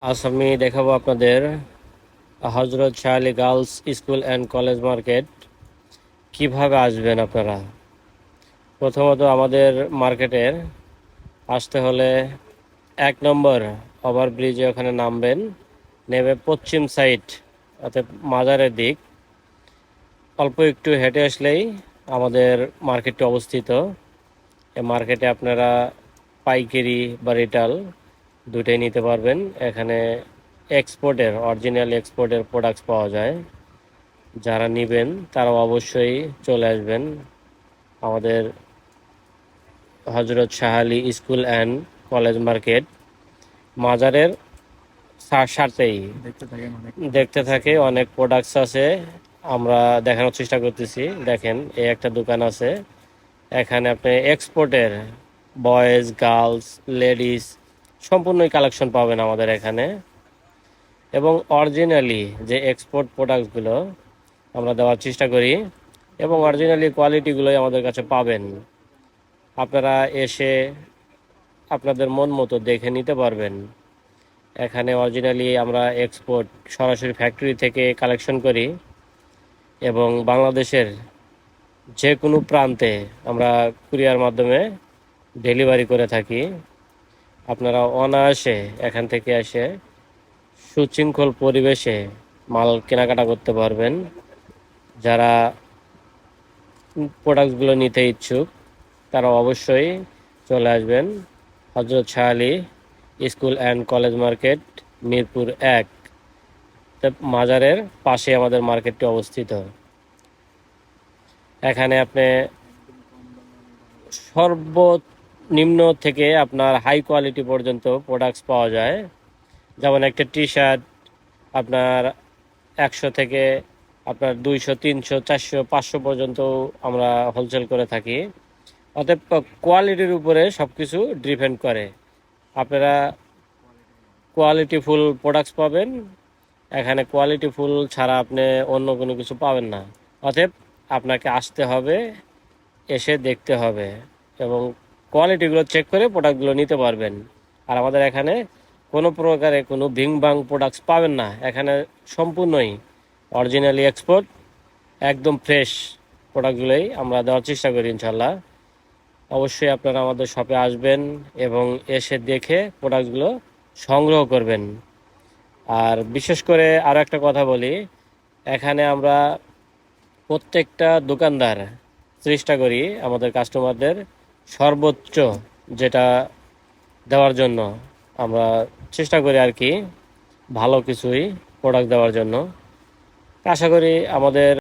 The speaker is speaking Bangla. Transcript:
আজ আমি দেখাবো আপনাদের হজরত Shah Ali girls school and college market কিভাবে আসবেন আপনারা। প্রথমত আমাদের মার্কেটের আসতে হলে 1 নম্বর ওভারব্রিজে ওখানে নামবেন, নেমে পশ্চিম সাইড অর্থাৎ মাজারের দিক অল্প একটু হেঁটে আসলেই আমাদের মার্কেটটি অবস্থিত। এই মার্কেটে আপনারা পাইকারি বা রিটেল দুটোই নিতে পারবেন। এখানে অরিজিনাল এক্সপোর্টের প্রোডাক্টস পাওয়া যায়। যারা নেবেন তারা অবশ্যই চলে আসবেন আমাদের হজরত Shah Ali school and college market মাজারের সাথেই। দেখতে থাকে অনেক প্রোডাক্টস আছে, আমরা দেখানোর চেষ্টা করতেছি। দেখেন, এই একটা দোকান আছে, এখানে আপনি এক্সপোর্টের বয়েজ, গার্লস, লেডিস সম্পূর্ণই কালেকশন পাবেন আমাদের এখানে। এবং অরিজিনালি যে এক্সপোর্ট প্রোডাক্টসগুলো আমরা দেওয়ার চেষ্টা করি এবং অরিজিনালি কোয়ালিটিগুলোই আমাদের কাছে পাবেন। আপনারা এসে আপনাদের মন মতো দেখে নিতে পারবেন। এখানে অরিজিনালি আমরা এক্সপোর্ট সরাসরি ফ্যাক্টরি থেকে কালেকশন করি এবং বাংলাদেশের যে কোনো প্রান্তে আমরা কুরিয়ার মাধ্যমে ডেলিভারি করে থাকি। আপনারা অনায়াসে এখান থেকে এসে সুশৃঙ্খল পরিবেশে মাল কেনাকাটা করতে পারবেন। যারা প্রোডাক্টসগুলো নিতে ইচ্ছুক তারা অবশ্যই চলে আসবেন হজরত Shah Ali school and college market, Mirpur 1 মাজারের পাশে আমাদের মার্কেটটি অবস্থিত। এখানে আপনি সর্বনিম্ন থেকে আপনার হাই কোয়ালিটি পর্যন্ত প্রোডাক্টস পাওয়া যায়। যেমন একটা টি শার্ট আপনার 100 থেকে আপনার 200, 300, 400, 500 পর্যন্ত আমরা হোলসেল করে থাকি। অতএব কোয়ালিটির উপরে সব কিছু ডিপেন্ড করে। আপনারা কোয়ালিটিফুল প্রোডাক্টস পাবেন এখানে। কোয়ালিটিফুল ছাড়া আপনি অন্য কোনো কিছু পাবেন না। অতএব আপনাকে আসতে হবে, এসে দেখতে হবে এবং কোয়ালিটিগুলো চেক করে প্রোডাক্টগুলো নিতে পারবেন। আর আমাদের এখানে কোনো প্রকারে কোনো ভিং ভাং প্রোডাক্টস পাবেন না। এখানে সম্পূর্ণই অরিজিনালি এক্সপোর্ট, একদম ফ্রেশ প্রোডাক্টগুলোই আমরা দেওয়ার চেষ্টা করি ইনশাল্লাহ। অবশ্যই আপনারা আমাদের শপে আসবেন এবং এসে দেখে প্রোডাক্টগুলো সংগ্রহ করবেন। আর বিশেষ করে আরও একটা কথা বলি, এখানে আমরা প্রত্যেকটা দোকানদার চেষ্টা করি আমাদের কাস্টমারদের সর্বোচ্চ যেটা দেওয়ার জন্য। আমরা চেষ্টা করি আর কি ভালো কিছুই প্রোডাক্ট দেওয়ার জন্য। আশা করি আমাদের